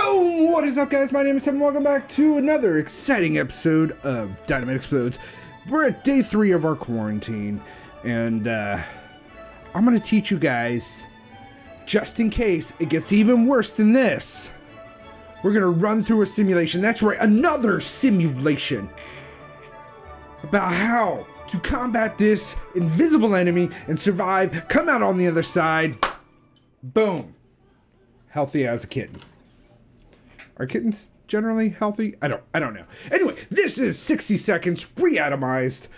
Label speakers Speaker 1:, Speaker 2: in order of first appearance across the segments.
Speaker 1: Boom! What is up, guys? My name is Tim. Welcome back to another exciting episode of DynamiteExplodes. We're at day 3 of our quarantine, and I'm gonna teach you guys, just in case it gets even worse than this, we're gonna run through a simulation. That's right, another simulation about how to combat this invisible enemy and survive, come out on the other side, boom, healthy as a kitten. Are kittens generally healthy? I don't know. Anyway, this is 60 Seconds Reatomized.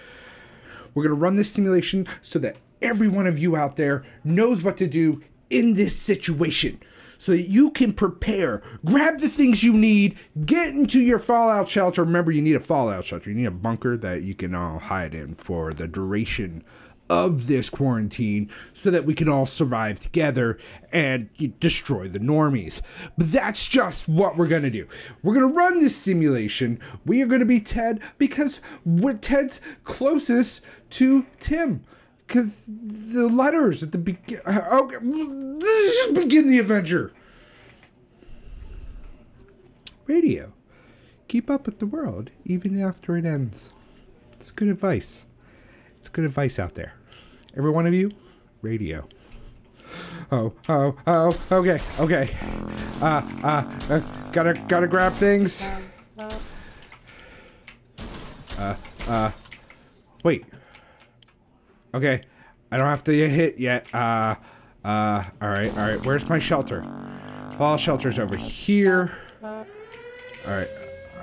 Speaker 1: We're gonna run this simulation so that every one of you out there knows what to do in this situation, so that you can prepare, grab the things you need, get into your fallout shelter. Remember, you need a fallout shelter. You need a bunker that you can all hide in for the duration of this quarantine, so that we can all survive together and destroy the normies. But that's just what we're gonna do. We're gonna run this simulation. We are gonna be Ted because we're Ted's closest to Tim. Because the letters at the beginning. Okay, let's just begin the adventure. Radio. Keep up with the world even after it ends. It's good advice. It's good advice out there. Every one of you, radio. Okay. Gotta grab things. Wait. Okay, I don't have to hit yet. All right. Where's my shelter? Fall shelter's over here. All right.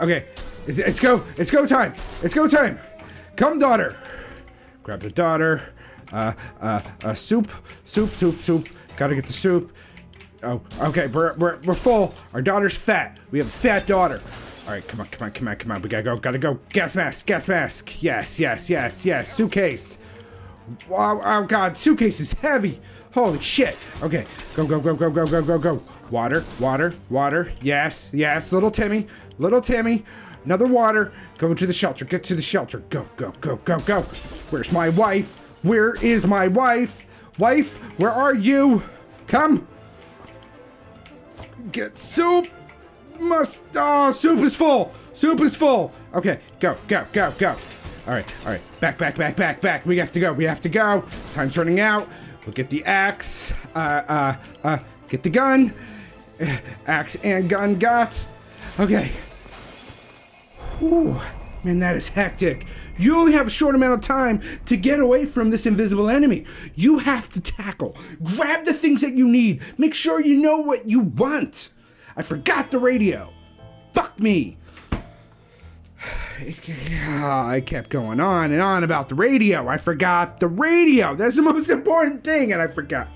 Speaker 1: Okay, it's go time. It's go time. Come, daughter. Grab the daughter. Soup. Gotta get the soup. Oh, okay. We're full. Our daughter's fat. We have a fat daughter. All right, come on. We gotta go. Gas mask. Yes. Suitcase. Oh god, suitcase is heavy. Holy shit. Okay, go. Water. Yes. Little Timmy. Another water. Go to the shelter. Get to the shelter. Go. Where's my wife? Where is my wife? Wife, where are you? Come. Get soup. Soup is full. Okay, go. All right. Back. We have to go. Time's running out. We'll get the axe. Get the gun. Axe and gun got. Okay. Whew. Man, that is hectic. You only have a short amount of time to get away from this invisible enemy. You have to tackle. Grab the things that you need. Make sure you know what you want. I forgot the radio. Fuck me. I kept going on and on about the radio. I forgot the radio. That's the most important thing, and I forgot.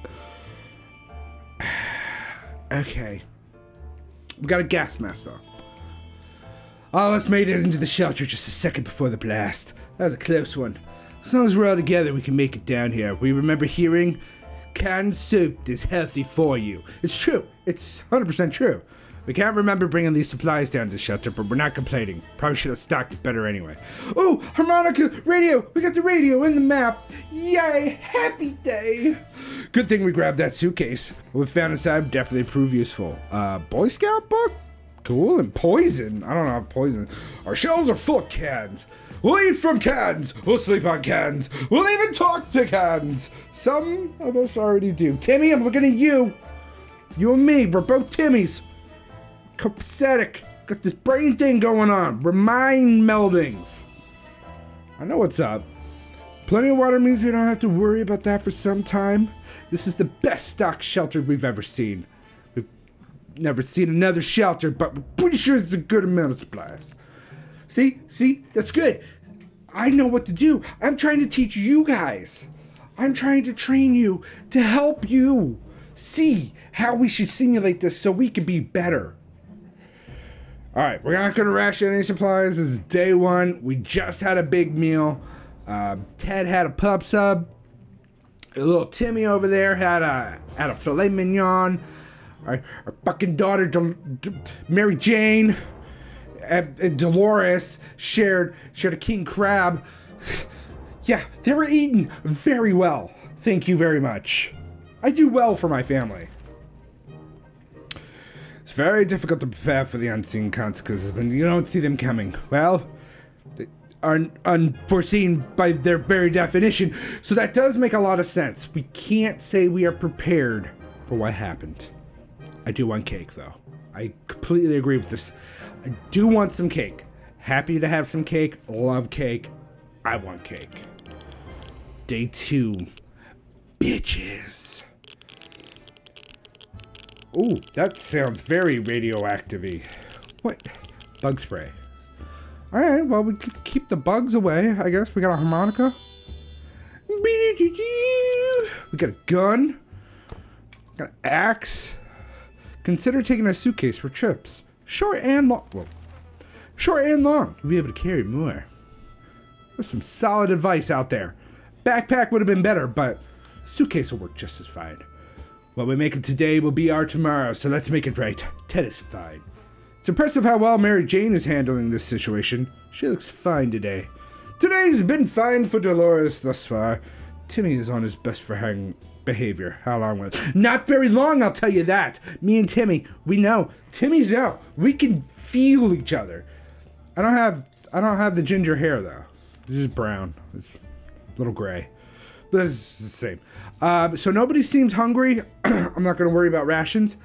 Speaker 1: Okay. We got a gas mask though. All of us made it into the shelter just a second before the blast. That was a close one. As long as we're all together, we can make it down here. We remember hearing canned soup is healthy for you. It's true. It's 100% true. We can't remember bringing these supplies down to the shelter, but we're not complaining. Probably should have stocked it better anyway. Oh, harmonica, radio. We got the radio in the map. Yay, happy day. Good thing we grabbed that suitcase. What we found inside definitely proved useful. Boy Scout book? Cool. And poison. I don't know, poison. Our shelves are full of cans. We'll eat from cans. We'll sleep on cans. We'll even talk to cans. Some of us already do. Timmy, I'm looking at you. You and me, we're both Timmys. Copacetic. Got this brain thing going on. Mind meldings. I know what's up. Plenty of water means we don't have to worry about that for some time. This is the best stock shelter we've ever seen. We've never seen another shelter, but we're pretty sure it's a good amount of supplies. See? That's good. I know what to do. I'm trying to teach you guys. I'm trying to train you to help you see how we should simulate this so we can be better. Alright, we're not going to ration any supplies. This is day 1. We just had a big meal. Ted had a pub sub. A little Timmy over there had a filet mignon. Our fucking daughter, Mary Jane, and Dolores shared a king crab. Yeah, they were eating very well. Thank you very much. I do well for my family. As very difficult to prepare for the unseen consequences when you don't see them coming. Well, they are unforeseen by their very definition, so that does make a lot of sense. We can't say we are prepared for what happened. I do want cake, though. I completely agree with this. I do want some cake. Happy to have some cake. Love cake. I want cake. Day 2. Bitches. Ooh, that sounds very radioactive-y. What? Bug spray. Alright, well, we could keep the bugs away, I guess. We got a harmonica. We got a gun. Got an axe. Consider taking a suitcase for trips. Short and long. Well, short and long. You'll be able to carry more. There's some solid advice out there. Backpack would have been better, but suitcase will work just as fine. What we make it today will be our tomorrow, so let's make it right. Ted is fine. It's impressive how well Mary Jane is handling this situation. She looks fine today. Today's been fine for Dolores thus far. Timmy is on his best behavior. How long will it? Not very long, I'll tell you that. Me and Timmy, we know. Timmy's know. We can feel each other. I don't have the ginger hair though. It's just brown. It's a little gray. But it's the same. So nobody seems hungry. I'm not going to worry about rations.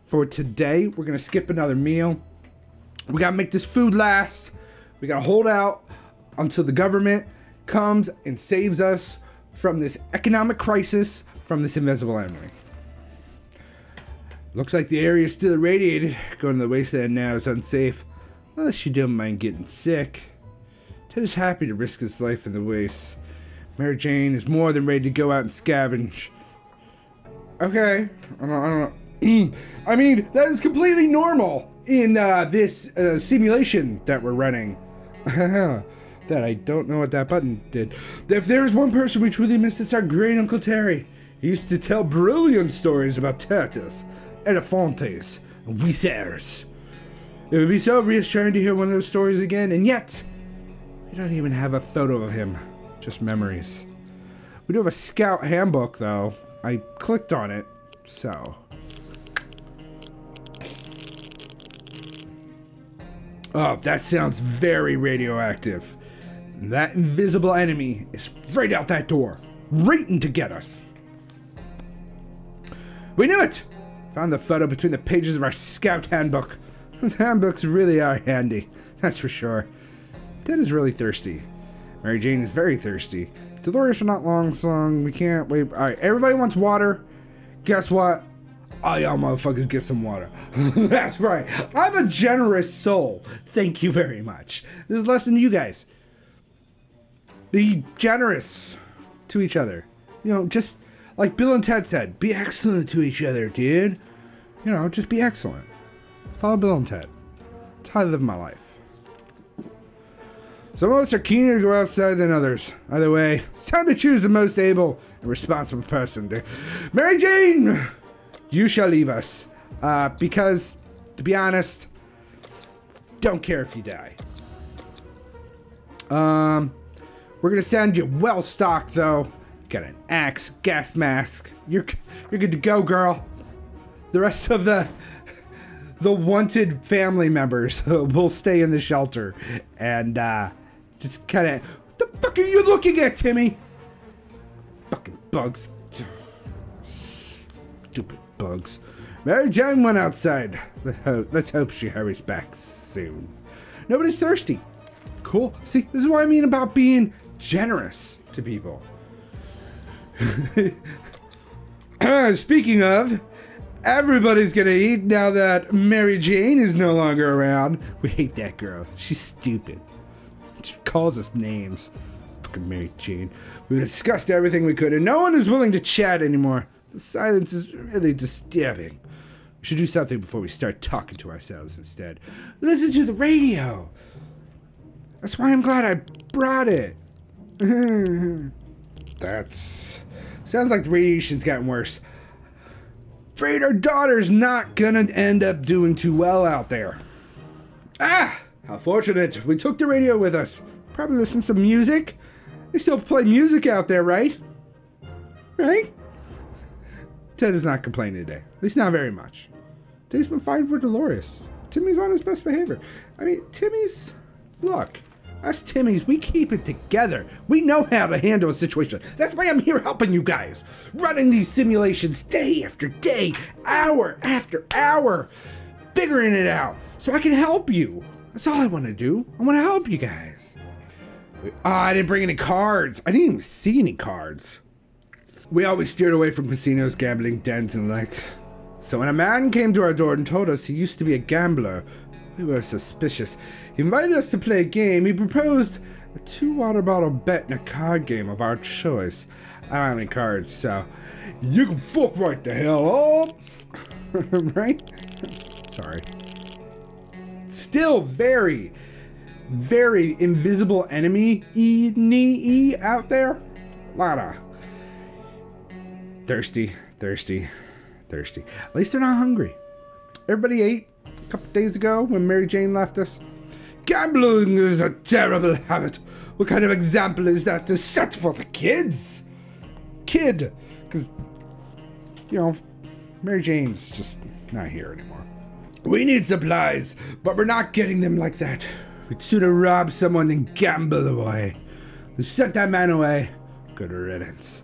Speaker 1: For today, we're going to skip another meal. We got to make this food last. We got to hold out until the government comes and saves us from this economic crisis, from this invisible enemy. Looks like the area is still irradiated. Going to the wasteland now is unsafe. Unless you don't mind getting sick. Ted is happy to risk his life in the waste. Mary Jane is more than ready to go out and scavenge. Okay. I don't know. I mean, that is completely normal in this simulation that we're running. That I don't know what that button did. If there's one person we truly miss, it's our great Uncle Terry. He used to tell brilliant stories about turtles, elefantes, and wizards. It would be so reassuring to hear one of those stories again, and yet, we don't even have a photo of him. Just memories. We do have a scout handbook, though. I clicked on it, so. Oh, that sounds very radioactive. That invisible enemy is right out that door, waiting to get us. We knew it! Found the photo between the pages of our scout handbook. Those handbooks really are handy, that's for sure. Ted is really thirsty. Mary Jane is very thirsty. Dolores for not long, we can't wait. Alright, everybody wants water. Guess what? All y'all motherfuckers get some water. That's right. I'm a generous soul. Thank you very much. This is a lesson to you guys. Be generous to each other. You know, just like Bill and Ted said, be excellent to each other, dude. You know, just be excellent. Follow Bill and Ted. That's how I live my life. Some of us are keener to go outside than others. Either way, it's time to choose the most able and responsible person. Mary Jane, you shall leave us. Because, to be honest, don't care if you die. We're gonna send you well stocked though. Got an axe, gas mask. You're good to go, girl. The rest of the wanted family members will stay in the shelter and just kind of. What the fuck are you looking at, Timmy? Fucking bugs. Stupid bugs. Mary Jane went outside. Let's hope she hurries back soon. Nobody's thirsty. Cool. See, this is what I mean about being generous to people. Speaking of, everybody's gonna eat now that Mary Jane is no longer around. We hate that girl. She's stupid. She calls us names. Fucking Mary Jane. We discussed everything we could, and no one is willing to chat anymore. The silence is really disturbing. We should do something before we start talking to ourselves instead. Listen to the radio. That's why I'm glad I brought it. Sounds like the radiation's gotten worse. Afraid our daughter's not gonna end up doing too well out there. Ah! How fortunate. We took the radio with us. Probably listen to some music. They still play music out there, right? Right? Ted is not complaining today. At least not very much. Today's been fine for Dolores. Timmy's on his best behavior. I mean, Timmy's... Look, us Timmys, we keep it together. We know how to handle a situation. That's why I'm here helping you guys. Running these simulations day after day, hour after hour. Figuring it out so I can help you. That's all I want to do. I want to help you guys. I didn't bring any cards. I didn't even see any cards. We always steered away from casinos, gambling dens, and like. So when a man came to our door and told us he used to be a gambler, we were suspicious. He invited us to play a game. He proposed a 2 water bottle bet in a card game of our choice. I don't have any cards, so you can fuck right the hell up. Right? Sorry. Still very, very invisible enemy out there. Lot of thirsty. At least they're not hungry. Everybody ate a couple days ago when Mary Jane left us. Gambling is a terrible habit. What kind of example is that to set for the kids? Because, you know, Mary Jane's just not here anymore. We need supplies, but we're not getting them like that. We'd sooner rob someone than gamble away. We sent that man away. Good riddance.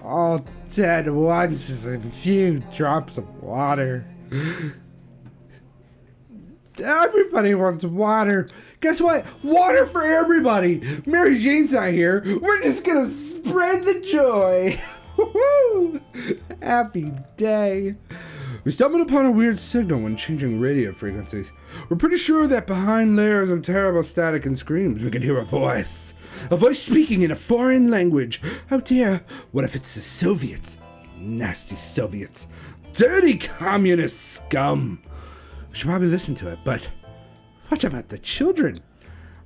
Speaker 1: All Ted wants is a few drops of water. Everybody wants water. Guess what? Water for everybody. Mary Jane's not here. We're just gonna spread the joy. Woohoo! Happy day. We stumbled upon a weird signal when changing radio frequencies. We're pretty sure that behind layers of terrible static and screams, we could hear a voice. A voice speaking in a foreign language. Oh dear, what if it's the Soviets? Nasty Soviets. Dirty communist scum. We should probably listen to it, but what about the children?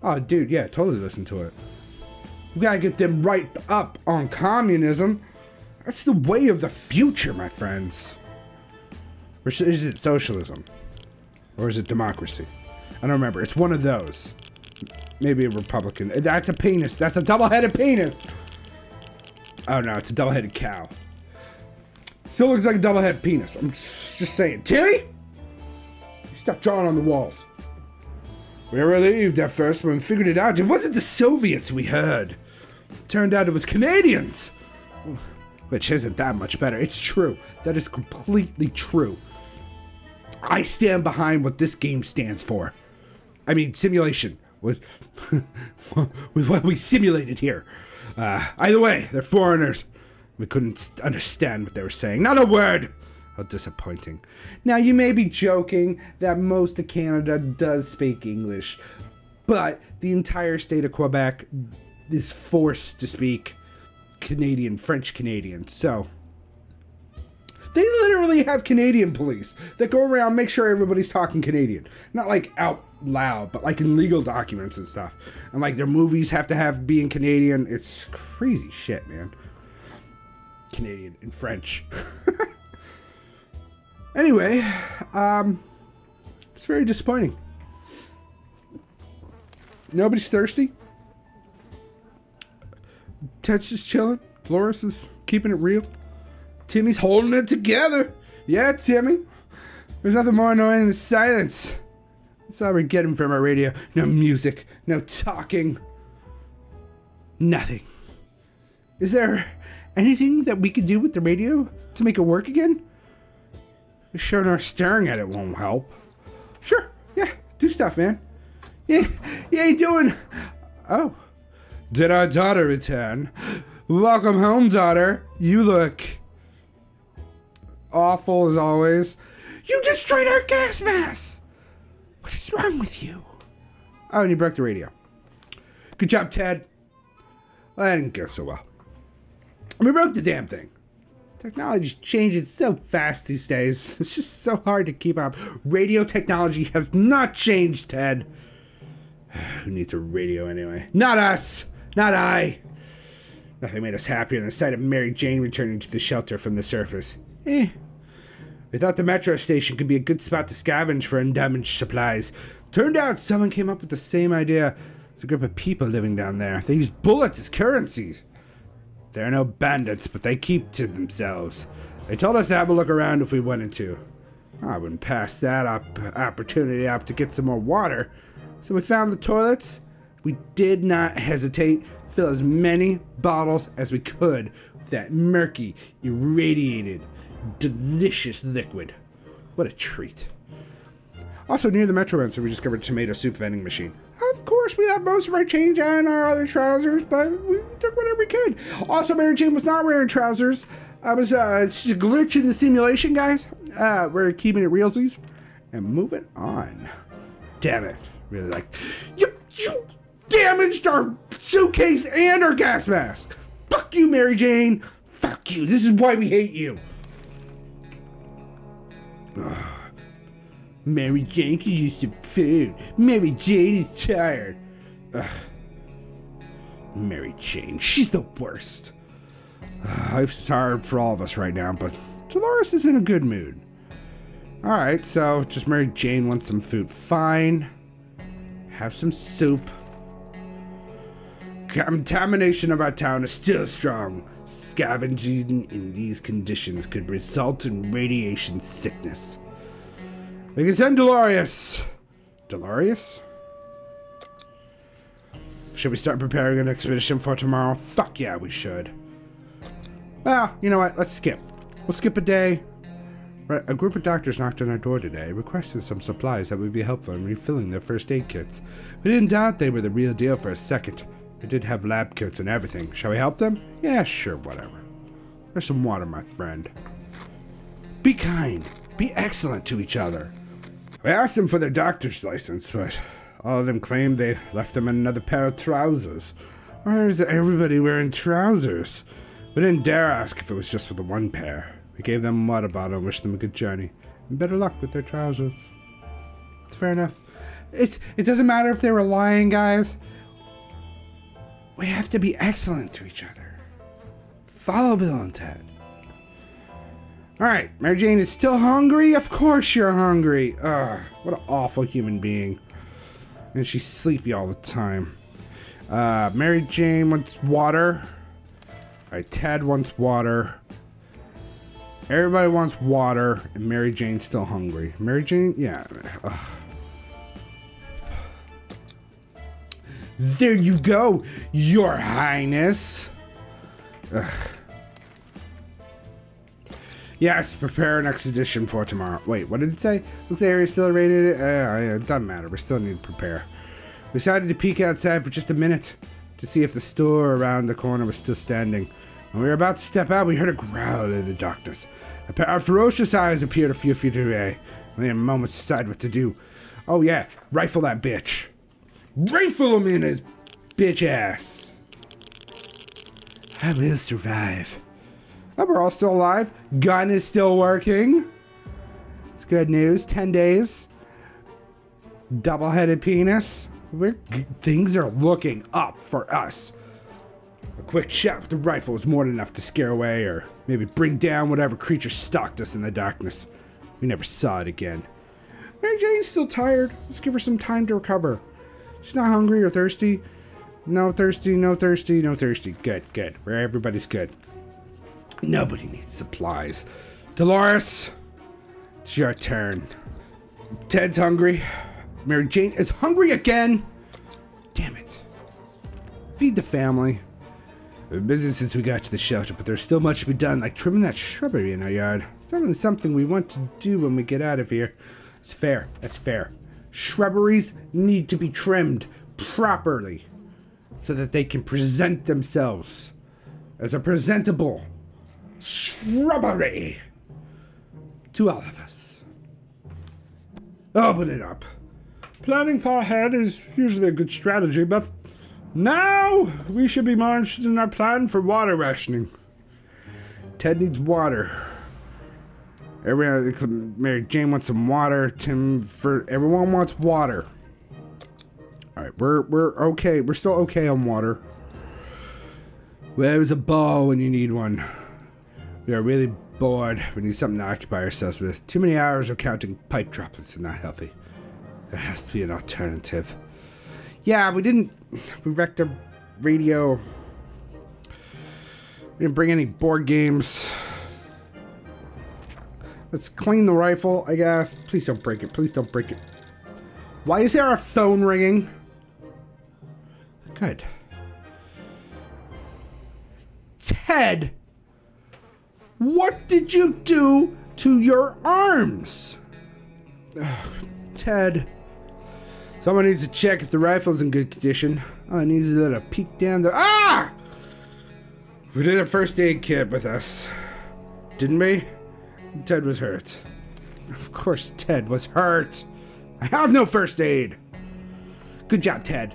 Speaker 1: Oh dude, yeah, totally listen to it. We gotta get them right up on communism. That's the way of the future, my friends. Or is it socialism? Or is it democracy? I don't remember. It's one of those. Maybe a Republican. That's a penis. That's a double-headed penis. Oh no, it's a double-headed cow. Still looks like a double-headed penis. I'm just saying. Timmy? Stop drawing on the walls. We were relieved at first when we figured it out. It wasn't the Soviets we heard. Turned out it was Canadians. Which isn't that much better. It's true. That is completely true. I stand behind what this game stands for. I mean, simulation. With what we simulated here. Either way, they're foreigners. We couldn't understand what they were saying. Not a word. How disappointing. Now, you may be joking that most of Canada does speak English, but the entire state of Quebec is forced to speak Canadian, French Canadian. So they literally have Canadian police that go around, make sure everybody's talking Canadian. Not like out loud, but like in legal documents and stuff. And like their movies have to be in Canadian. It's crazy shit, man. Canadian and French. Anyway, it's very disappointing. Nobody's thirsty. Ted's just chilling. Dolores is keeping it real. Timmy's holding it together. Yeah, Timmy. There's nothing more annoying than silence. That's all we're getting from our radio. No music. No talking. Nothing. Is there anything that we could do with the radio to make it work again? Sure enough, staring at it won't help. Sure. Yeah. Do stuff, man. Yeah. You ain't doing... Oh. Did our daughter return? Welcome home, daughter. You look awful as always. You destroyed our gas mask. What is wrong with you? Oh, and you broke the radio. Good job, Ted. Well, that didn't go so well. We broke the damn thing. Technology changes so fast these days. It's just so hard to keep up. Radio technology has not changed, Ted. Who needs a radio anyway? Not us. Not I. Nothing made us happier than the sight of Mary Jane returning to the shelter from the surface. We thought the metro station could be a good spot to scavenge for undamaged supplies. Turned out someone came up with the same idea. There's a group of people living down there. They use bullets as currencies. They're no bandits, but they keep to themselves. They told us to have a look around if we wanted to. I wouldn't pass that opportunity up to get some more water. So we found the toilets. We did not hesitate. Fill as many bottles as we could with that murky, irradiated, delicious liquid. What a treat. Also, near the Metro Center, we discovered a tomato soup vending machine. Of course, we left most of our change on our other trousers, but we took whatever we could. Also, Mary Jane was not wearing trousers. I was it's just a glitch in the simulation, guys. We're keeping it realsies and moving on. Damn it. Really like, you damaged our suitcase and our gas mask. Fuck you, Mary Jane. Fuck you. This is why we hate you. Mary Jane could use some food. Mary Jane is tired. Mary Jane, she's the worst. Life's hard for all of us right now, but Dolores is in a good mood. Alright, so just Mary Jane wants some food. Fine. Have some soup. Contamination of our town is still strong. Scavenging in these conditions could result in radiation sickness. We can send Dolores. Dolores? Should we start preparing an expedition for tomorrow? Fuck yeah, we should. Well, you know what? Let's skip. We'll skip a day. Right, a group of doctors knocked on our door today, requested some supplies that would be helpful in refilling their first aid kits. We didn't doubt they were the real deal for a second. They did have lab coats and everything. Shall we help them? Yeah, sure, whatever. There's some water, my friend. Be kind. Be excellent to each other. We asked them for their doctor's license, but all of them claimed they left them in another pair of trousers. Why is everybody wearing trousers? We didn't dare ask if it was just with the one pair. We gave them a water bottle and wished them a good journey. And better luck with their trousers. It's fair enough. It doesn't matter if they were lying, guys. We have to be excellent to each other. Follow Bill and Ted. Alright, Mary Jane is still hungry? Of course you're hungry. Ugh, what an awful human being. And she's sleepy all the time. Mary Jane wants water. Alright, Ted wants water. Everybody wants water, and Mary Jane's still hungry. Mary Jane? Yeah. Ugh. There you go, Your Highness. Ugh. Yes, prepare an expedition for tomorrow. Wait, what did it say? Looks like the area's still rated. It doesn't matter. We still need to prepare. We decided to peek outside for just a minute to see if the store around the corner was still standing. When we were about to step out, we heard a growl in the darkness. A pair of ferocious eyes appeared a few feet away. We had a moment to decide what to do. Oh yeah, rifle that bitch. Rifle him in his bitch ass. I will survive. Oh, we're all still alive. Gun is still working. It's good news. 10 days. Double-headed penis. Things are looking up for us. A quick shot with the rifle was more than enough to scare away or maybe bring down whatever creature stalked us in the darkness. We never saw it again. Mary Jane's still tired. Let's give her some time to recover. She's not hungry or thirsty. No thirsty, no thirsty, no thirsty. Good, good. Where everybody's good. Nobody needs supplies. Dolores, it's your turn. Ted's hungry. Mary Jane is hungry again. Damn it. Feed the family. We've been busy since we got to the shelter, but there's still much to be done, like trimming that shrubbery in our yard. It's definitely something we want to do when we get out of here. It's fair. That's fair. Shrubberies need to be trimmed properly so that they can present themselves as a presentable shrubbery to all of us. Open it up. Planning far ahead is usually a good strategy, but now we should be more interested in our plan for water rationing. Ted needs water. Mary Jane wants some water. Everyone wants water. All right, we're okay. We're still okay on water. Where's a ball when you need one? We are really bored. We need something to occupy ourselves with. Too many hours of counting pipe droplets is not healthy. There has to be an alternative. Yeah, we wrecked our radio. We didn't bring any board games. Let's clean the rifle, I guess. Please don't break it. Please don't break it. Why is there a phone ringing? Good. Ted! What did you do to your arms? Ugh, Ted. Someone needs to check if the rifle's in good condition. Oh, it needs a little peek down the... Ah! We did a first aid kit with us. Didn't we? Ted was hurt. Of course Ted was hurt. I have no first aid. Good job, Ted.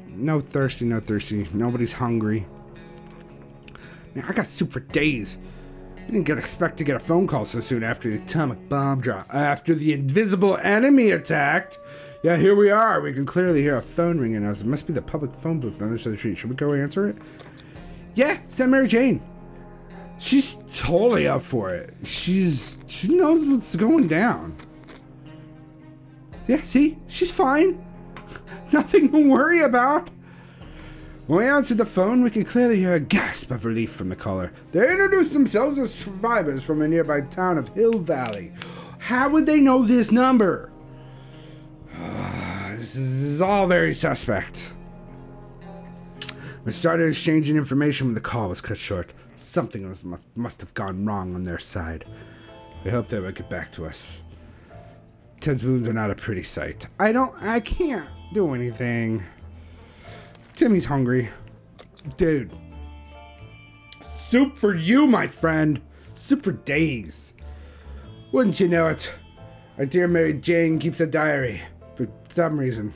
Speaker 1: No thirsty, no thirsty. Nobody's hungry. Man, I got soup for days. I didn't expect to get a phone call so soon after the atomic bomb drop. After the invisible enemy attacked. Yeah, here we are. We can clearly hear a phone ringing. It must be the public phone booth on the other side of the street. Should we go answer it? Yeah, send Mary Jane. She's totally up for it. She knows what's going down. Yeah, see? She's fine. Nothing to worry about. When we answered the phone, we could clearly hear a gasp of relief from the caller. They introduced themselves as survivors from a nearby town of Hill Valley. How would they know this number? This is all very suspect. We started exchanging information when the call was cut short. Something must have gone wrong on their side. We hope they will get back to us. Ted's wounds are not a pretty sight. I can't do anything. Timmy's hungry. Dude. Soup for you, my friend. Soup for days. Wouldn't you know it? Our dear Mary Jane keeps a diary. For some reason.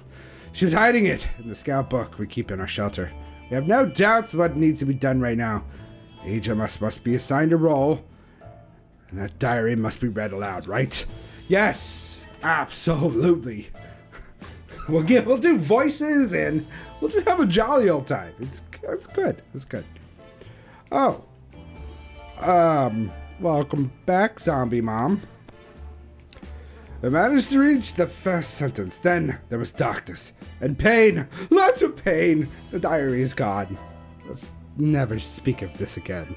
Speaker 1: She was hiding it in the scout book we keep in our shelter. We have no doubts what needs to be done right now. Each of us must be assigned a role. And that diary must be read aloud, right? Yes! Absolutely. We'll do voices and we'll just have a jolly old time. It's good. It's good. Oh. Welcome back, Zombie Mom. I managed to reach the first sentence. Then there was darkness and pain. Lots of pain. The diary is gone. Let's never speak of this again.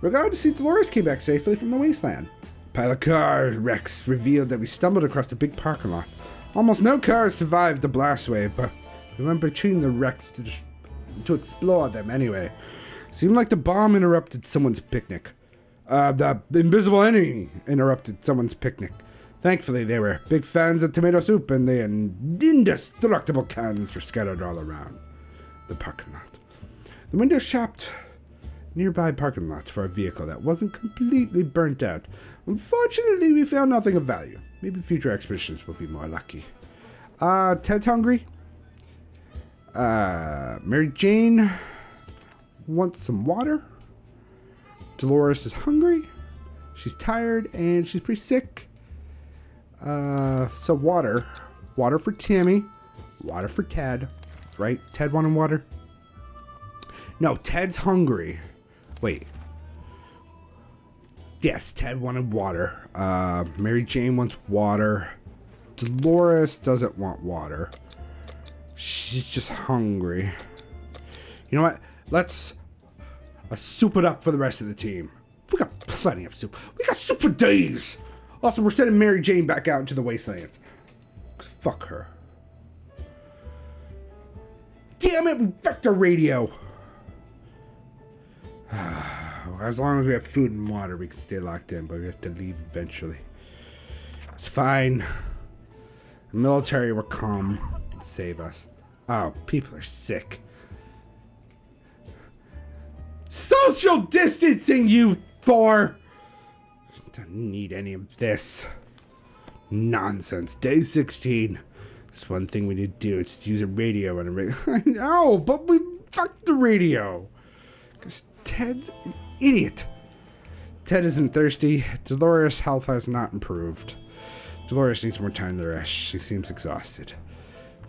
Speaker 1: We're glad to see Dolores came back safely from the wasteland. A pile of car wrecks revealed that we stumbled across a big parking lot. Almost no cars survived the blast wave, but we went between the wrecks to explore them anyway. Seemed like the bomb interrupted someone's picnic. The invisible enemy interrupted someone's picnic. Thankfully, they were big fans of tomato soup, and the indestructible cans were scattered all around the parking lot. The window shopped nearby parking lots for a vehicle that wasn't completely burnt out. Unfortunately, we found nothing of value. Maybe future expeditions will be more lucky. Ted's hungry. Mary Jane wants some water. Dolores is hungry. She's tired and she's pretty sick. So water. Water for Timmy. Water for Ted. Right? Ted wanted water? No, Ted's hungry. Wait. Yes, Ted wanted water. Mary Jane wants water. Dolores doesn't want water. She's just hungry. You know what? Let's soup it up for the rest of the team. We got plenty of soup. We got soup for days. Also, we're sending Mary Jane back out into the wastelands. Fuck her. Damn it, we wrecked our radio. As long as we have food and water, we can stay locked in, but we have to leave eventually. It's fine. The military will come and save us. Oh, people are sick. Social distancing, you four! Don't need any of this nonsense. Day 16. There's one thing we need to do. It's to use a radio and a radio. I know, but we fucked the radio. Because Ted's an idiot. Ted isn't thirsty. Dolores' health has not improved. Dolores needs more time to rest. She seems exhausted.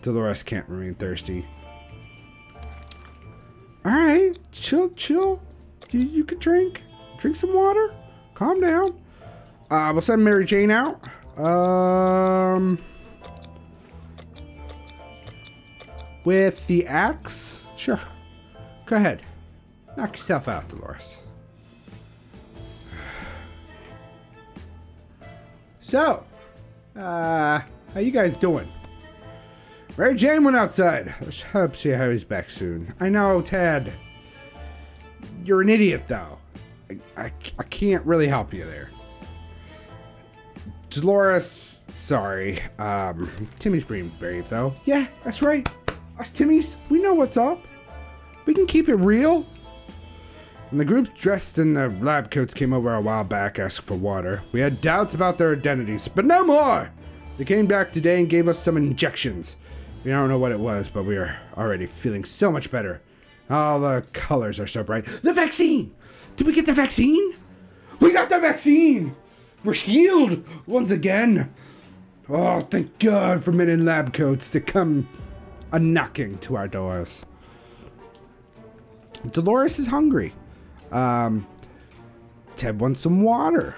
Speaker 1: Dolores can't remain thirsty. Alright, chill. You can drink. Drink some water. Calm down. We'll send Mary Jane out. With the axe? Sure. Go ahead. Knock yourself out, Dolores. So, how you guys doing? Mary Jane went outside. Let's hope see how he's back soon. I know, Ted. You're an idiot, though. I can't really help you there. Dolores, sorry. Timmy's being brave, though. Yeah, that's right. Us Timmys, we know what's up. We can keep it real. When the group dressed in the lab coats came over a while back asking for water, we had doubts about their identities, but no more! They came back today and gave us some injections. We don't know what it was, but we are already feeling so much better. All the colors are so bright. The vaccine! Did we get the vaccine? We got the vaccine! We're healed once again! Oh, thank God for men in lab coats to come a-knocking to our doors. Dolores is hungry. Ted wants some water.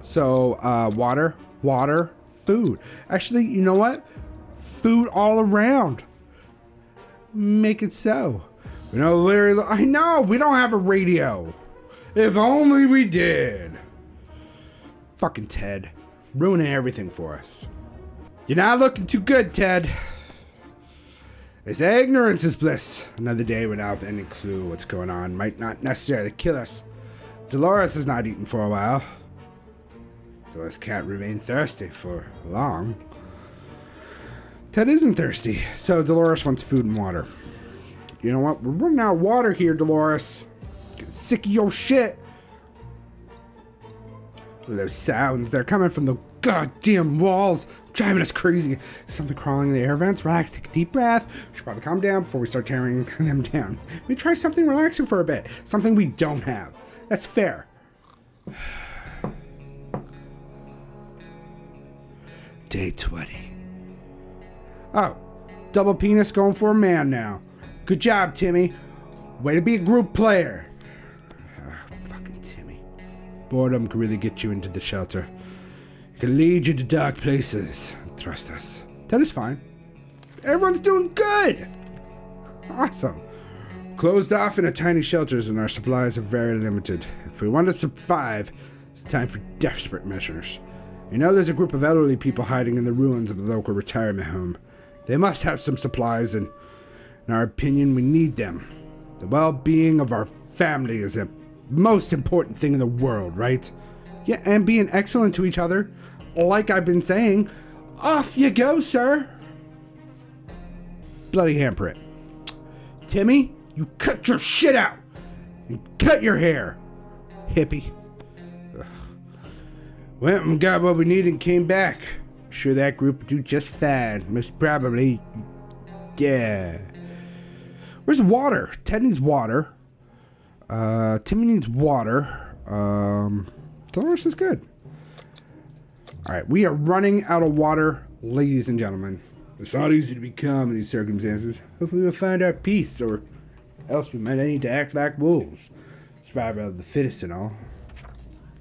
Speaker 1: So, water, food. Actually, you know what? Food all around. Make it so. You know, Larry, I know, we don't have a radio. If only we did. Fucking Ted. Ruining everything for us. You're not looking too good, Ted. They say ignorance is bliss. Another day without any clue what's going on might not necessarily kill us. Dolores has not eaten for a while. Dolores can't remain thirsty for long. Ted isn't thirsty, so Dolores wants food and water. You know what? We're running out of water here, Dolores. Get sick of your shit. What are those sounds? They're coming from the goddamn walls. Driving us crazy. Something crawling in the air vents. Relax, take a deep breath. We should probably calm down before we start tearing them down. We try something relaxing for a bit. Something we don't have. That's fair. Day 20. Oh, double penis going for a man now. Good job, Timmy. Way to be a group player. Fucking Timmy. Boredom can really get you into the shelter. It can lead you to dark places. Trust us. That is fine. Everyone's doing good. Awesome. Closed off in a tiny shelters and our supplies are very limited. If we want to survive, it's time for desperate measures. You know there's a group of elderly people hiding in the ruins of the local retirement home. They must have some supplies and in our opinion, we need them. The well-being of our family is the most important thing in the world, right? Yeah, and being excellent to each other. Like I've been saying, off you go, sir. Bloody hamper it. Timmy, you cut your shit out. And cut your hair. Hippie. Ugh. Went and got what we needed and came back. Sure that group would do just fine. Most probably. Yeah. Where's water? Ted needs water. Timmy needs water. Dolores is good. Alright, we are running out of water, ladies and gentlemen. It's not easy to be calm in these circumstances. Hopefully we'll find our peace, or else we might need to act like wolves. Survival of the fittest and all.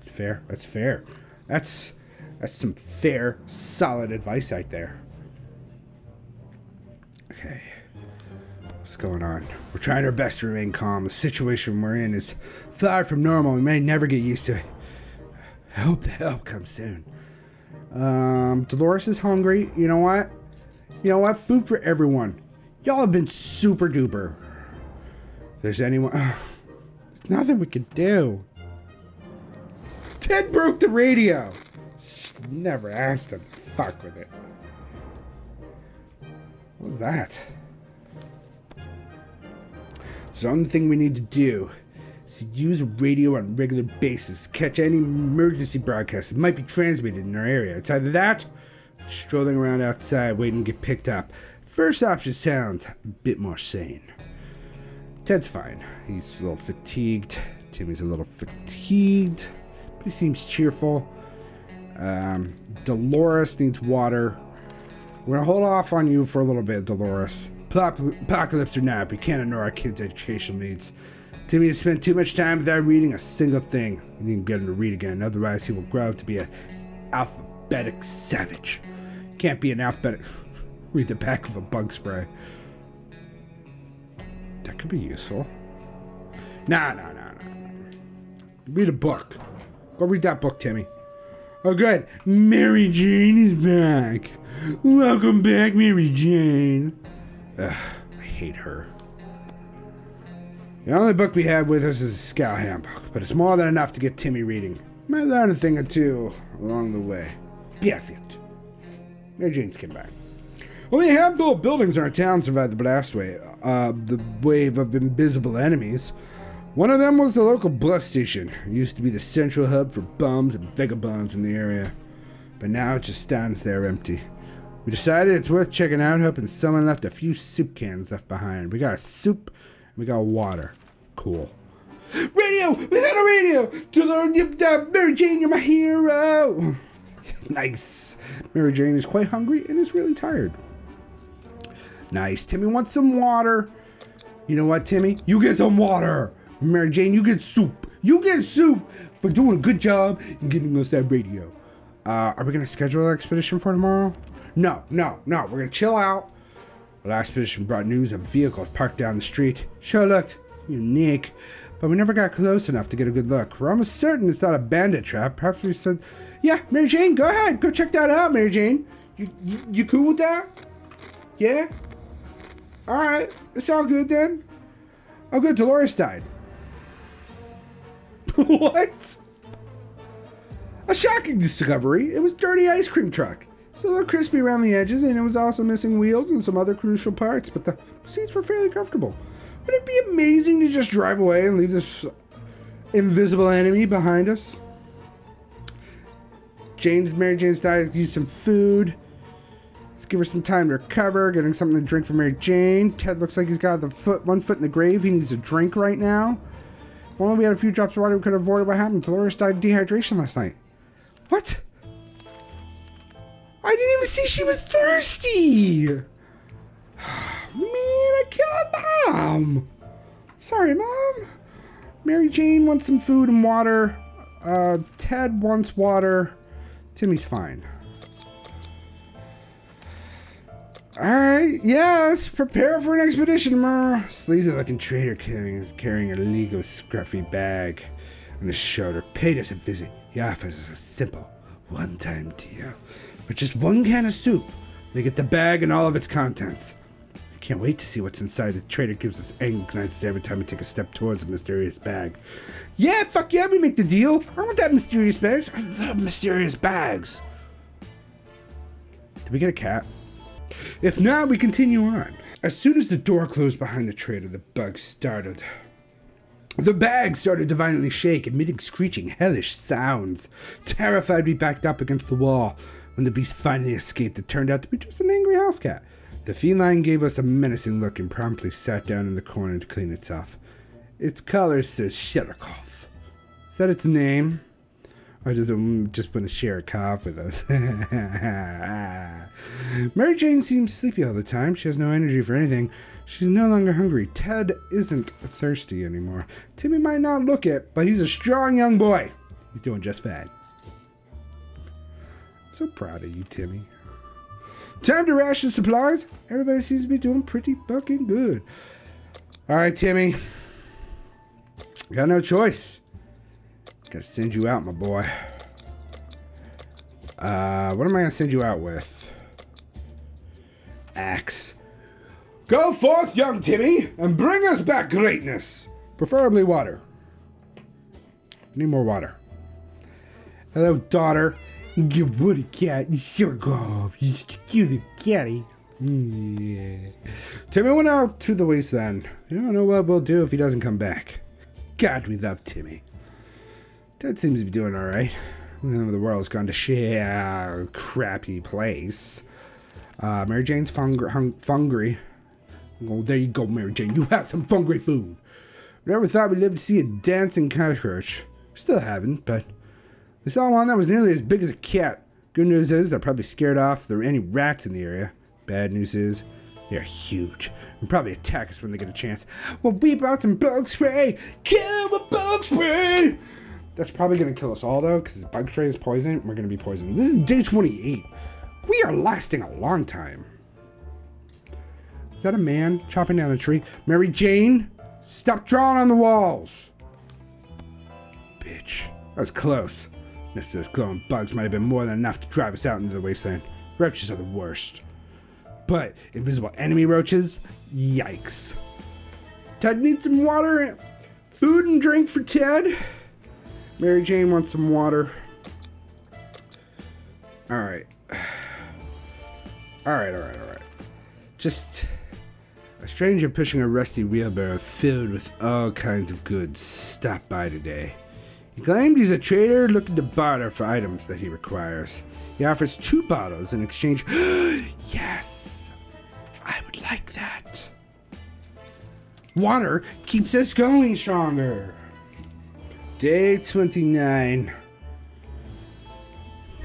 Speaker 1: It's fair. That's fair. That's some fair, solid advice right there. Okay. What's going on? We're trying our best to remain calm. The situation we're in is far from normal. We may never get used to it. I hope the help comes soon. Dolores is hungry. You know what? You know what? Food for everyone. Y'all have been super duper. If there's anyone... there's nothing we can do. Ted broke the radio. Never asked him to fuck with it. What was that? So the only thing we need to do is to use a radio on a regular basis, catch any emergency broadcast that might be transmitted in our area. It's either that, or strolling around outside waiting to get picked up. First option sounds a bit more sane. Ted's fine. He's a little fatigued. Timmy's a little fatigued, but he seems cheerful. Dolores needs water. We're gonna hold off on you for a little bit, Dolores. Apocalypse or not, we can't ignore our kids' educational needs. Timmy has spent too much time without reading a single thing. We need to get him to read again, otherwise he will grow up to be an alphabetic savage. Can't be an alphabetic... read the back of a bug spray. That could be useful. Nah. Read a book. Go read that book, Timmy. Oh, good. Mary Jane is back. Welcome back, Mary Jane. Ugh, I hate her. The only book we have with us is a Scout Handbook, but it's more than enough to get Timmy reading. Might learn a thing or two along the way. Perfect. Mary Jane's came back. Only a handful of buildings in our town survived the blast wave, the wave of invisible enemies. One of them was the local bus station. It used to be the central hub for bums and vagabonds in the area. But now it just stands there empty. We decided it's worth checking out, hoping someone left a few soup cans left behind. We got soup, and we got water. Cool. Radio! We got a radio! Mary Jane, you're my hero! Nice. Mary Jane is quite hungry and is really tired. Nice. Timmy wants some water. You know what, Timmy? You get some water. Mary Jane, you get soup. You get soup for doing a good job and getting us that radio. Are we going to schedule an expedition for tomorrow? No. We're going to chill out. The last expedition brought news of vehicles parked down the street. Sure looked unique, but we never got close enough to get a good look. We're almost certain it's not a bandit trap. Perhaps we said, yeah, Mary Jane, go ahead. Go check that out, Mary Jane. You cool with that? Yeah? Alright, it's all good then. Oh good, Dolores died. What? A shocking discovery. It was a dirty ice cream truck. It's a little crispy around the edges, and it was also missing wheels and some other crucial parts, but the seats were fairly comfortable. Would it be amazing to just drive away and leave this invisible enemy behind us? Mary Jane's died to use some food. Let's give her some time to recover, getting something to drink for Mary Jane. Ted looks like he's got one foot in the grave. He needs a drink right now. If only we had a few drops of water, we could have avoided what happened. Dolores died of dehydration last night. What? I didn't even see she was thirsty. Man, I killed Mom. Sorry, Mom. Mary Jane wants some food and water. Ted wants water. Timmy's fine. Alright, yes, prepare for an expedition tomorrow. Sleazy looking trader carrying a legal scruffy bag on his shoulder. Paid us a visit. He offers us a simple one-time deal. For just one can of soup, they get the bag and all of its contents. I can't wait to see what's inside. The trader gives us angry glances every time we take a step towards the mysterious bag. Yeah, fuck yeah, we make the deal. I want that mysterious bag. I love mysterious bags. Did we get a cat? If not, we continue on. As soon as the door closed behind the trader, the bag started to violently shake, emitting screeching, hellish sounds. Terrified, we backed up against the wall. When the beast finally escaped, it turned out to be just an angry house cat. The feline gave us a menacing look and promptly sat down in the corner to clean itself. Its collar says Shelikoff. Is that its name? Or does it just want to share a cough with us? Mary Jane seems sleepy all the time. She has no energy for anything. She's no longer hungry. Ted isn't thirsty anymore. Timmy might not look it, but he's a strong young boy. He's doing just fine. I'm so proud of you, Timmy. Time to ration supplies. Everybody seems to be doing pretty fucking good. Alright, Timmy. Got no choice. Gotta send you out, my boy. What am I gonna send you out with? Axe. Go forth, young Timmy, and bring us back greatness. Preferably water. Need more water. Hello, daughter. You woody cat. You sure go. You cute catty. Yeah. Timmy went out to the wasteland. You don't know what we'll do if he doesn't come back. God, we love Timmy. Ted seems to be doing alright. The world's gone to shit. Crappy place. Mary Jane's fungry. Oh, there you go, Mary Jane. You have some fungry food. We never thought we'd live to see a dancing cockroach. We still haven't, but we saw one that was nearly as big as a cat. Good news is they're probably scared off if there are any rats in the area. Bad news is they're huge and probably attack us when they get a chance. Well, we brought some bug spray. Kill with bug spray. That's probably going to kill us all, though, because bug spray is poison. We're going to be poisoned. This is day 28. We are lasting a long time. Is that a man chopping down a tree? Mary Jane, stop drawing on the walls. Bitch. That was close. Next to those glowing bugs might have been more than enough to drive us out into the wasteland. Roaches are the worst. But invisible enemy roaches? Yikes. Ted needs some water. Food and drink for Ted. Mary Jane wants some water. Alright. Alright. Just a stranger pushing a rusty wheelbarrow filled with all kinds of goods stopped by today. He claimed he's a trader looking to barter for items that he requires. He offers 2 bottles in exchange. Yes! I would like that. Water keeps us going stronger. Day 29.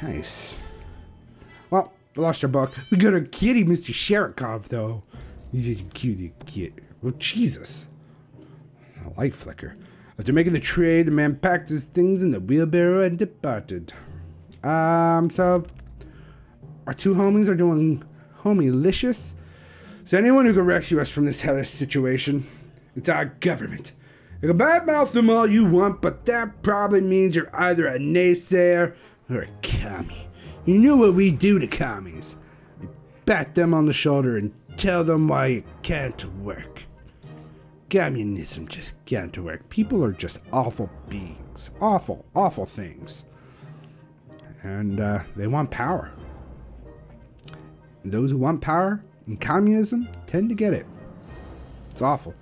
Speaker 1: Nice. Well, we lost our buck. We got our kitty, Mr. Sherikov, though. He's a cutie kid. Well, Jesus. A light flicker. After making the trade, the man packed his things in the wheelbarrow and departed. So our 2 homies are doing homie-licious. So anyone who can rescue us from this hellish situation, it's our government. You can badmouth them all you want, but that probably means you're either a naysayer or a commie. You know what we do to commies. We pat them on the shoulder and tell them why it can't work. Communism just can't work. People are just awful beings. Awful things. And they want power. And those who want power in communism tend to get it. It's awful.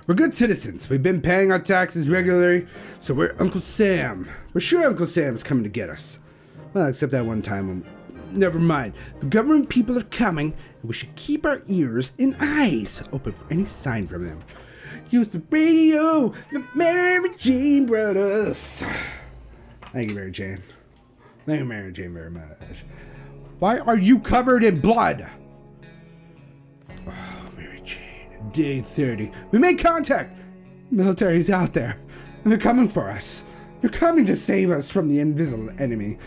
Speaker 1: We're good citizens. We've been paying our taxes regularly, so we're Uncle Sam. We're sure Uncle Sam's coming to get us. Well, except that one time. Never mind. The government people are coming, and we should keep our ears and eyes open for any sign from them. Use the radio that Mary Jane brought us. Thank you, Mary Jane. Thank you, Mary Jane, very much. Why are you covered in blood? Oh, Mary Jane. Day 30. We made contact. Military's out there, and they're coming for us. They're coming to save us from the invisible enemy.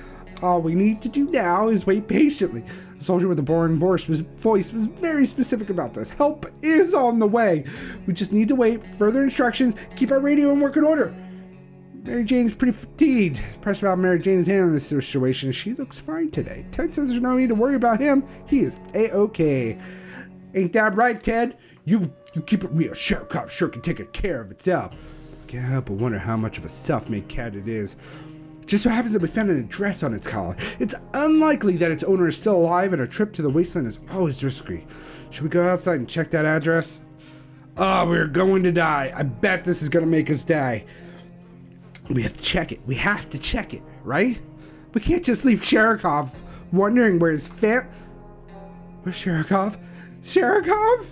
Speaker 1: All we need to do now is wait patiently. The soldier with the boring voice was very specific about this. Help is on the way. We just need to wait for further instructions. Keep our radio in working order. Mary Jane's pretty fatigued. Impressed about Mary Jane's handling this situation. She looks fine today. Ted says there's no need to worry about him. He is A-okay. Ain't that right, Ted? You keep it real. Sherikov sure can take care of itself. Can't help but wonder how much of a self-made cat it is. Just so happens that we found an address on its collar. It's unlikely that its owner is still alive, and a trip to the wasteland is always risky. Should we go outside and check that address? Oh, we're going to die. I bet this is going to make us die. We have to check it. We have to check it, right? We can't just leave Sherikov wondering where his Where's Sherikov? Sherikov?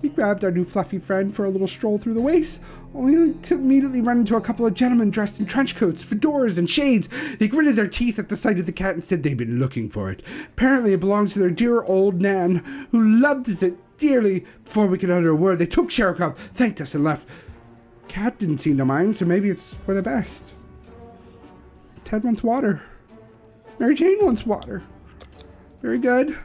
Speaker 1: We grabbed our new fluffy friend for a little stroll through the waste, only to immediately run into a couple of gentlemen dressed in trench coats, fedoras, and shades. They gritted their teeth at the sight of the cat and said they'd been looking for it. Apparently it belongs to their dear old Nan, who loved it dearly. Before we could utter a word, they took Sherikov, thanked us, and left. Cat didn't seem to mind, so maybe it's for the best. Ted wants water. Mary Jane wants water. Very good.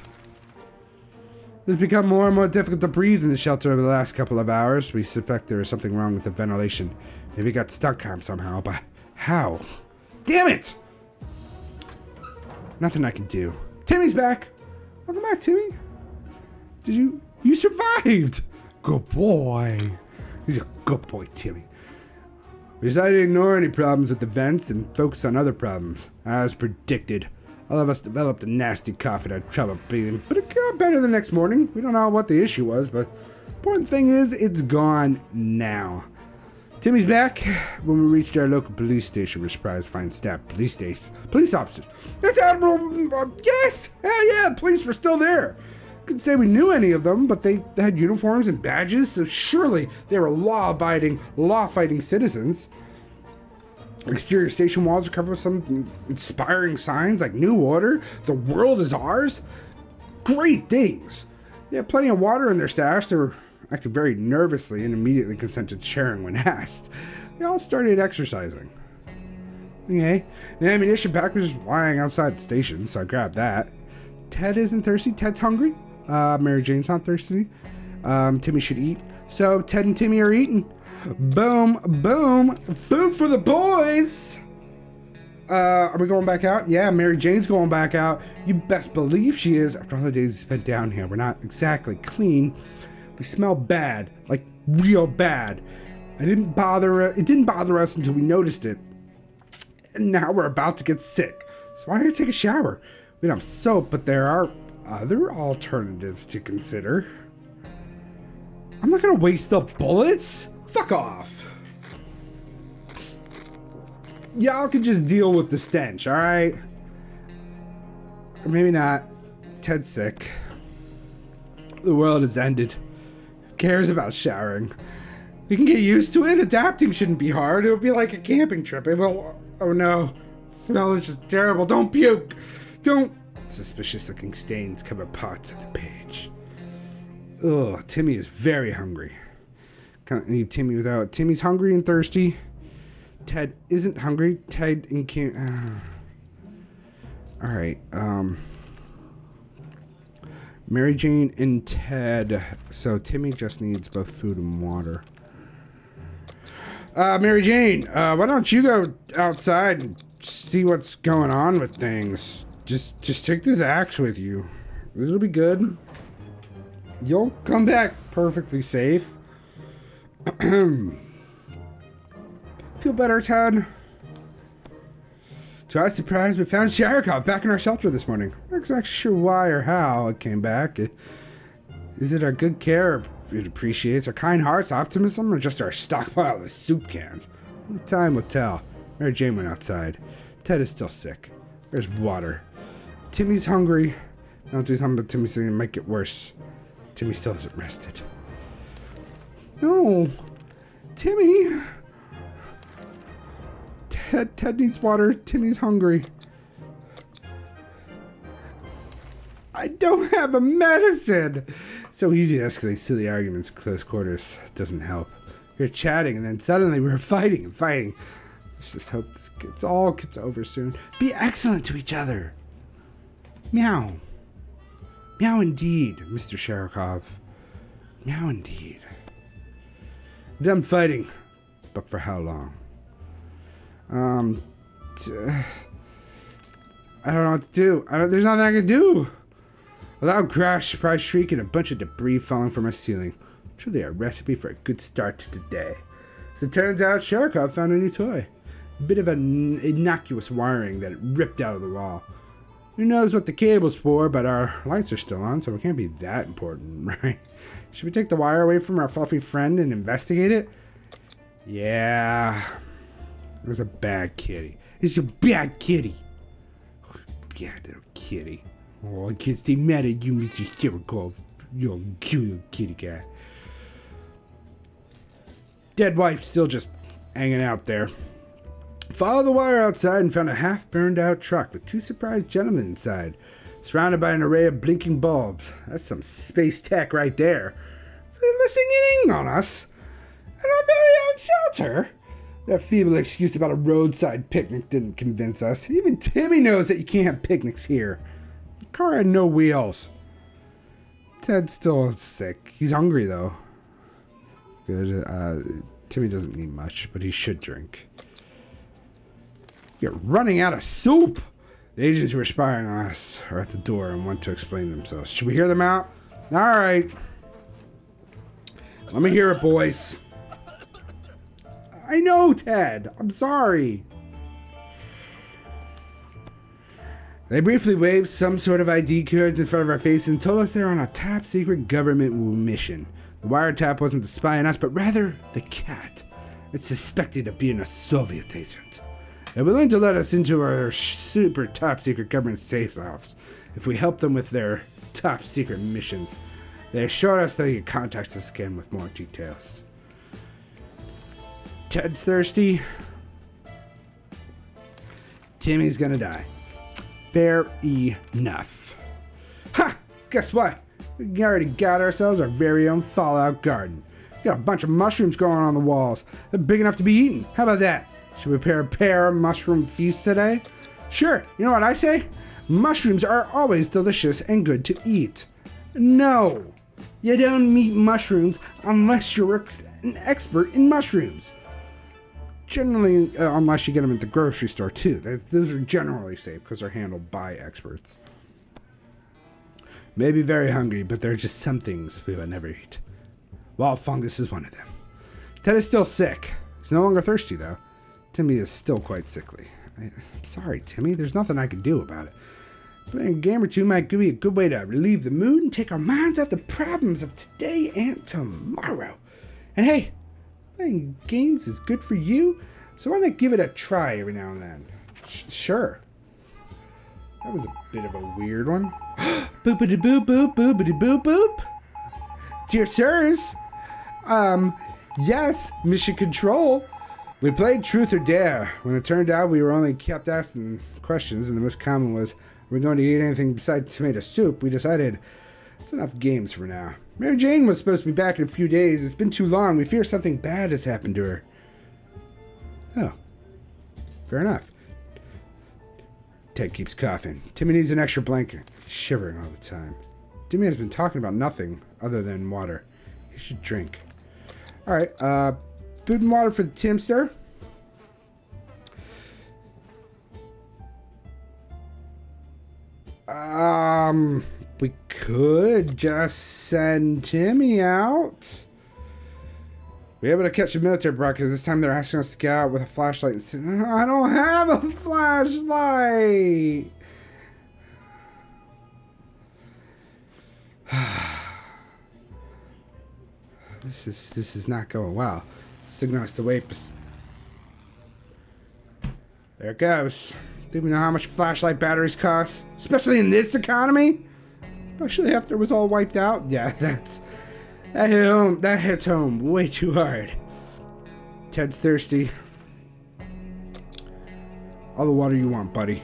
Speaker 1: It's become more and more difficult to breathe in the shelter over the last couple of hours. We suspect there is something wrong with the ventilation. Maybe it got stuck somehow, but how? Damn it! Nothing I can do. Timmy's back! Welcome back, Timmy. You survived! Good boy. He's a good boy, Timmy. We decided to ignore any problems with the vents and focus on other problems. As predicted. All of us developed a nasty cough and had trouble breathing, but it got better the next morning. We don't know what the issue was, but the important thing is it's gone now. Timmy's back. When we reached our local police station, we were surprised to find staffed police officers. Yes, Admiral! Yes! Hell yeah, the police were still there. Couldn't say we knew any of them, but they had uniforms and badges, so surely they were law-abiding, law-fighting citizens. Exterior station walls are covered with some inspiring signs like New Order, the world is ours. Great things. They had plenty of water in their stash. They were acting very nervously and immediately consented to sharing when asked. They all started exercising. Okay. The ammunition pack was just lying outside the station, so I grabbed that. Ted isn't thirsty. Ted's hungry. Mary Jane's not thirsty. Timmy should eat. So Ted and Timmy are eating. Boom, boom. Food for the boys. Are we going back out? Yeah, Mary Jane's going back out. You best believe she is. After all the days we spent down here, we're not exactly clean. We smell bad, like real bad. It didn't bother us until we noticed it. And now we're about to get sick. So why don't you take a shower? We don't have soap, but there are other alternatives to consider. I'm not gonna waste the bullets. Fuck off. Y'all can just deal with the stench, alright? Or maybe not. Ted's sick. The world has ended. Who cares about showering? We can get used to it. Adapting shouldn't be hard. It would be like a camping trip. It will... Oh no. The smell is just terrible. Don't puke. Don't... Suspicious looking stains cover parts of the page. Ugh, Timmy is very hungry. Can't leave Timmy without... Timmy's hungry and thirsty. Ted isn't hungry. Ted and Kim... Alright, Mary Jane and Ted. So Timmy just needs both food and water. Mary Jane, why don't you go outside and see what's going on with things? Just take this axe with you. This will be good. You'll come back perfectly safe. Feel better, Ted? To our surprise, we found Sharikov back in our shelter this morning. Not exactly sure why or how it came back. Is it our good care it appreciates, our kind hearts, optimism, or just our stockpile of soup cans? Time will tell. Mary Jane went outside. Ted is still sick. There's water. Timmy's hungry. Don't do something, but Timmy's saying it might get worse. Timmy still isn't rested. No. Timmy. Ted needs water. Timmy's hungry. I don't have a medicine. So easy to escalate silly arguments in close quarters. It doesn't help. We were chatting and then suddenly we were fighting and fighting. Let's just hope this all gets over soon. Be excellent to each other. Meow. Meow indeed, Mr. Sharikov. Meow indeed. I'm done fighting. But for how long? I don't know what to do. There's nothing I can do. A loud crash, surprise shriek, and a bunch of debris falling from my ceiling. Truly a recipe for a good start to the day. As it turns out, Sharikov found a new toy. A bit of an innocuous wiring that it ripped out of the wall. Who knows what the cable's for, but our lights are still on, so it can't be that important, right? Should we take the wire away from our fluffy friend and investigate it? Yeah. It was a bad kitty. It's a bad kitty. Bad little kitty. Oh, I can't stay mad at you, Mr. Sharikov. You're a cute little kitty cat. Dead wife still just hanging out there. Followed the wire outside and found a half-burned out truck with two surprised gentlemen inside, surrounded by an array of blinking bulbs. That's some space tech right there. They're listening in on us. And our very own shelter. That feeble excuse about a roadside picnic didn't convince us. Even Timmy knows that you can't have picnics here. The car had no wheels. Ted's still sick. He's hungry, though. Good. Timmy doesn't need much, but he should drink. You're running out of soup! The agents who are spying on us are at the door and want to explain themselves. Should we hear them out? Alright. Let me hear it, boys. I know, Ted. I'm sorry. They briefly waved some sort of ID cards in front of our face and told us they're on a top secret government mission. The wiretap wasn't to spy on us, but rather the cat. It's suspected of being a Soviet agent. They're willing to let us into our super top secret government safe house if we help them with their top secret missions. They assured us they could contact us again with more details. Ted's thirsty. Timmy's gonna die. Fair enough. Ha! Guess what? We already got ourselves our very own Fallout garden. We got a bunch of mushrooms growing on the walls. They're big enough to be eaten. How about that? Should we prepare a mushroom feast today? Sure. You know what I say? Mushrooms are always delicious and good to eat. No. You don't eat mushrooms unless you're an expert in mushrooms. generally, unless you get them at the grocery store too. Those are generally safe because they're handled by experts. Maybe very hungry, but there are just some things we would never eat. Wild fungus is one of them. Ted is still sick. He's no longer thirsty, though. Timmy is still quite sickly. I'm sorry, Timmy. There's nothing I can do about it. Playing a game or two might be a good way to relieve the mood and take our minds off the problems of today and tomorrow. And hey, playing games is good for you, so why not give it a try every now and then? Sure. That was a bit of a weird one. Boopity-boop, boop, boopity-boop, boop. Dear sirs, yes, mission control. We played Truth or Dare. When it turned out we were only kept asking questions, and the most common was, we're going to eat anything besides tomato soup, we decided it's enough games for now. Mary Jane was supposed to be back in a few days. It's been too long. We fear something bad has happened to her. Oh. Fair enough. Ted keeps coughing. Timmy needs an extra blanket. He's shivering all the time. Timmy has been talking about nothing other than water. He should drink. Alright, food and water for the Timster. We could just send Timmy out. We're able to catch a military broadcast. This time they're asking us to get out with a flashlight and say, I don't have a flashlight. This is not going well. Signal has to wait. There it goes. Do we know how much flashlight batteries cost? Especially in this economy? Especially after it was all wiped out? Yeah, that hits home way too hard. Ted's thirsty. All the water you want, buddy.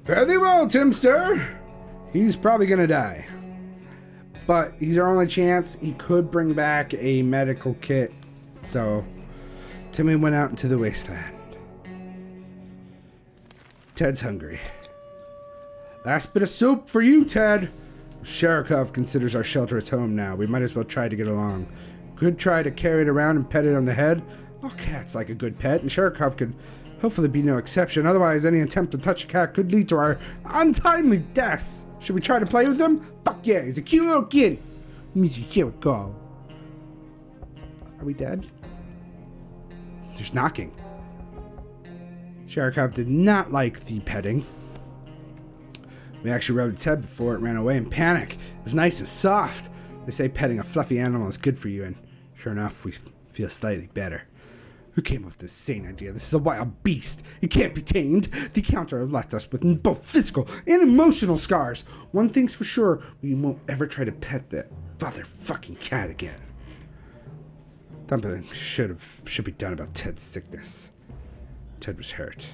Speaker 1: Fairly well, Timster. He's probably gonna die. But he's our only chance. He could bring back a medical kit. So, Timmy went out into the wasteland. Ted's hungry. Last bit of soup for you, Ted. Sharikov considers our shelter his home now. We might as well try to get along. Could try to carry it around and pet it on the head. All cats like a good pet, and Sharikov could hopefully be no exception. Otherwise, any attempt to touch a cat could lead to our untimely deaths. Should we try to play with him? Fuck yeah, he's a cute little kid. Mr. Sharikov. Are we dead? There's knocking. Sharikov did not like the petting. We actually rubbed its head before it ran away in panic. It was nice and soft. They say petting a fluffy animal is good for you, and sure enough, we feel slightly better. Who came up with this sane idea? This is a wild beast. It can't be tamed. The encounter left us with both physical and emotional scars. One thing's for sure, we won't ever try to pet that motherfucking cat again. Something should be done about Ted's sickness. Ted was hurt.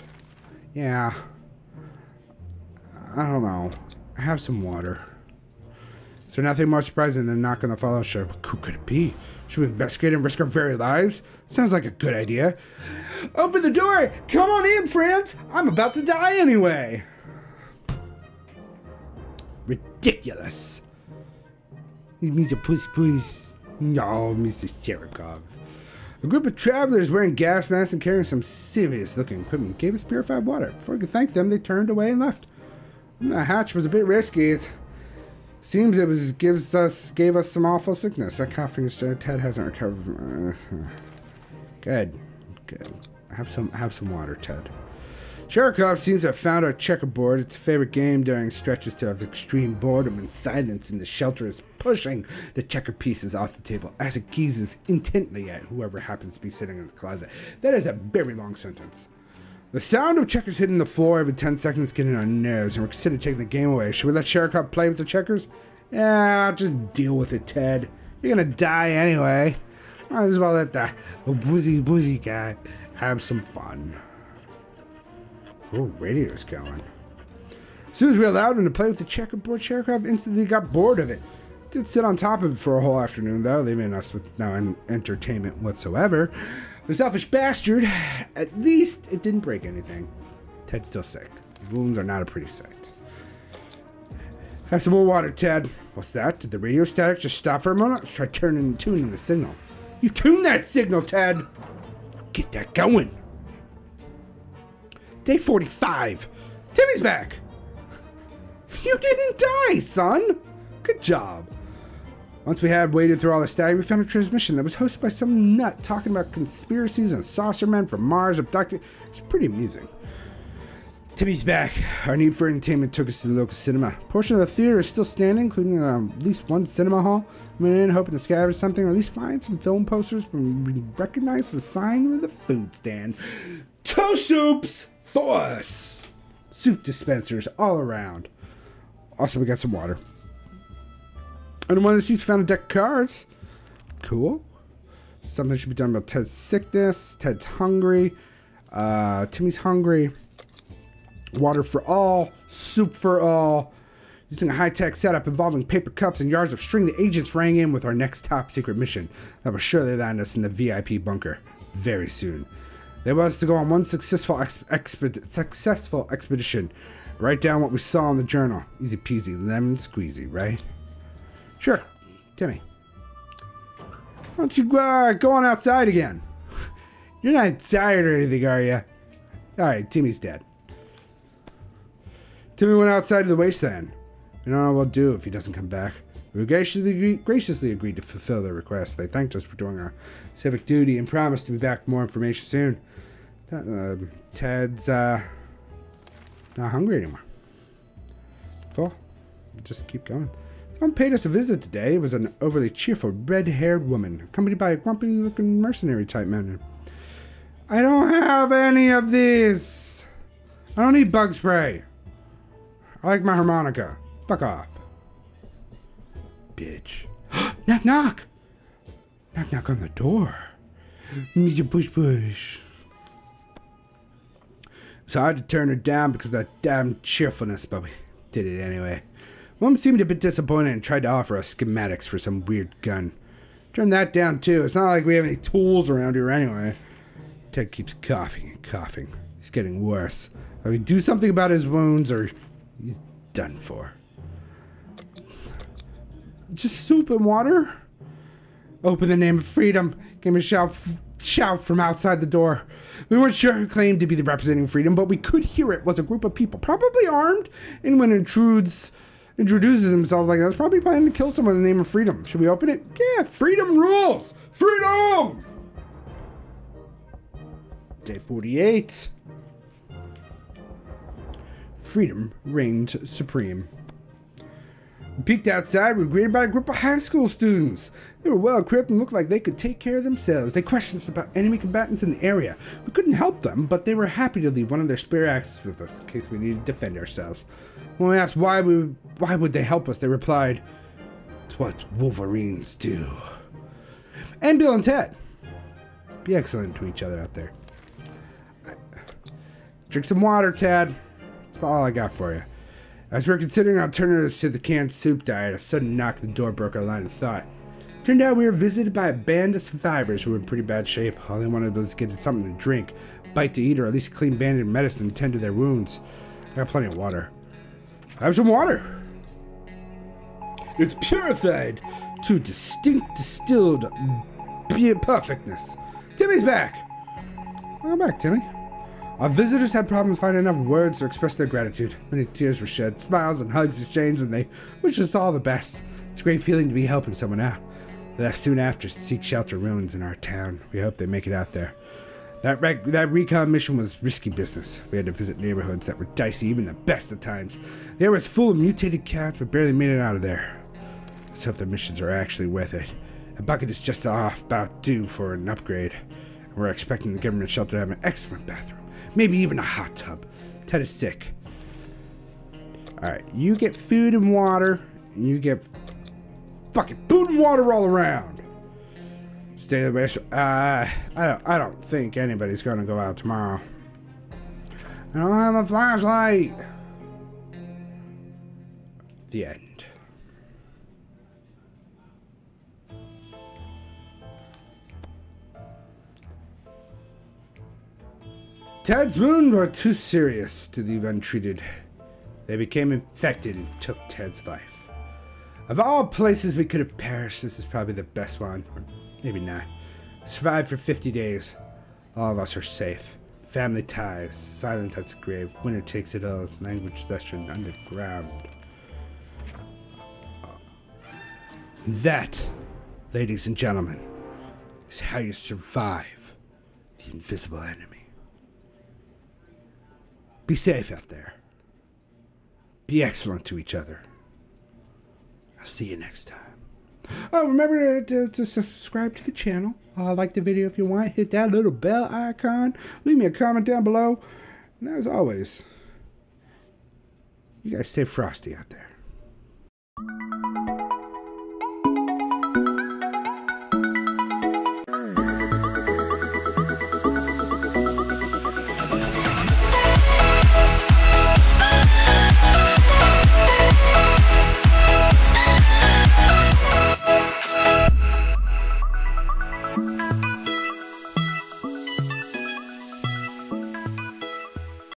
Speaker 1: Yeah. I don't know. Have some water. Is there nothing more surprising than not going to follow Sharp? Who could it be? Should we investigate and risk our very lives? Sounds like a good idea. Open the door! Come on in, friends! I'm about to die anyway! Ridiculous. Mr. Puss. No, Mr. Sharikov. A group of travelers wearing gas masks and carrying some serious-looking equipment gave us purified water. Before we could thank them, they turned away and left. The hatch was a bit risky. It seems it gave us some awful sickness. That coughing Ted hasn't recovered from. Good. Have some water, Ted. Sharikov seems to have found our checkerboard. Its favorite game during stretches of extreme boredom and silence in the shelter is pushing the checker pieces off the table as it gazes intently at whoever happens to be sitting in the closet. That is a very long sentence. The sound of checkers hitting the floor every 10 seconds is getting on our nerves, and we're considering taking the game away. Should we let Sharikov play with the checkers? Yeah, just deal with it, Ted. You're gonna die anyway. Might as well let the boozy guy have some fun. Oh, radio's going. As soon as we allowed him to play with the checkerboard, Sharikov instantly got bored of it. Did sit on top of it for a whole afternoon, though, leaving us with no entertainment whatsoever. The selfish bastard. At least it didn't break anything. Ted's still sick. His wounds are not a pretty sight. Have some more water, Ted. What's that? Did the radio static just stop for a moment? Let's try tuning the signal. You tune that signal, Ted! Get that going. Day 45. Timmy's back. You didn't die, son. Good job. Once we had waded through all the static, we found a transmission that was hosted by some nut talking about conspiracies and saucer men from Mars abducted. It's pretty amusing. Timmy's back. Our need for entertainment took us to the local cinema. A portion of the theater is still standing, including at least one cinema hall. We went in hoping to scavenge something or at least find some film posters when we recognized the sign of the food stand. Toe soups for us! Soup dispensers all around. Also, we got some water. And in one of the seats, we found a deck of cards. Cool. Something should be done about Ted's sickness. Ted's hungry. Timmy's hungry. Water for all. Soup for all. Using a high-tech setup involving paper cups and yards of string, the agents rang in with our next top-secret mission that will surely land us in the VIP bunker very soon. They want us to go on one successful expedition. Write down what we saw in the journal. Easy peasy, lemon squeezy, right? Sure, Timmy. Why don't you go on outside again? You're not tired or anything, are you? Alright, Timmy's dead. Timmy went outside to the wasteland. We don't know what we'll do if he doesn't come back. We graciously agreed to fulfill their request. They thanked us for doing our civic duty and promised to be back with more information soon. Ted's not hungry anymore. Cool. Just keep going. Someone paid us a visit today. It was an overly cheerful, red-haired woman, accompanied by a grumpy-looking mercenary-type man. I don't have any of these. I don't need bug spray. I like my harmonica. Fuck off. Bitch. Knock, knock. Knock, knock on the door. Mr. Push, push. So I had to turn her down because of that damn cheerfulness, but we did it anyway. Woman seemed a bit disappointed and tried to offer us schematics for some weird gun. Turned that down too. It's not like we have any tools around here anyway. Ted keeps coughing and coughing. He's getting worse. If we do something about his wounds or he's done for. Just soup and water? Open the name of freedom. Came a shout from outside the door. We weren't sure who claimed to be the representing freedom, but we could hear it was a group of people, probably armed. Anyone introduces himself like that is probably planning to kill someone in the name of freedom. Should we open it? Yeah, freedom rules! Freedom! Day 48. Freedom reigned supreme. We peeked outside. We were greeted by a group of high school students. They were well equipped and looked like they could take care of themselves. They questioned us about enemy combatants in the area. We couldn't help them, but they were happy to leave one of their spare axes with us in case we needed to defend ourselves. When we asked why would they help us, they replied, "It's what Wolverines do." And Bill and Ted. Be excellent to each other out there. Drink some water, Ted. That's all I got for you. As we were considering alternatives to the canned soup diet, a sudden knock at the door broke our line of thought. Turned out we were visited by a band of survivors who were in pretty bad shape. All they wanted was to get something to drink, bite to eat, or at least a clean bandage and medicine to tend to their wounds. I got plenty of water. Have some water. It's purified to distinct distilled perfectness. Timmy's back. Welcome back, Timmy. Our visitors had problems finding enough words to express their gratitude. Many tears were shed, smiles and hugs exchanged, and they wished us all the best. It's a great feeling to be helping someone out. They left soon after to seek shelter ruins in our town. We hope they make it out there. That recon mission was risky business. We had to visit neighborhoods that were dicey even the best of times. The air was full of mutated cats, but barely made it out of there. Let's hope the missions are actually worth it. A bucket is just about due for an upgrade. We're expecting the government shelter to have an excellent bathroom. Maybe even a hot tub. Ted is sick. Alright, you get food and water. And you get fucking food and water all around. Stay the best. I don't think anybody's gonna go out tomorrow. I don't have a flashlight. The end. Ted's wounds were too serious to leave untreated. They became infected and took Ted's life. Of all places we could have perished, this is probably the best one. Or maybe not. Survived for 50 days. All of us are safe. Family ties. Silence at the grave. Winter takes it all. Language session underground. That, ladies and gentlemen, is how you survive the invisible enemy. Be safe out there. Be excellent to each other. I'll see you next time. Oh, remember to subscribe to the channel. Like the video if you want. Hit that little bell icon. Leave me a comment down below. And as always, you guys stay frosty out there.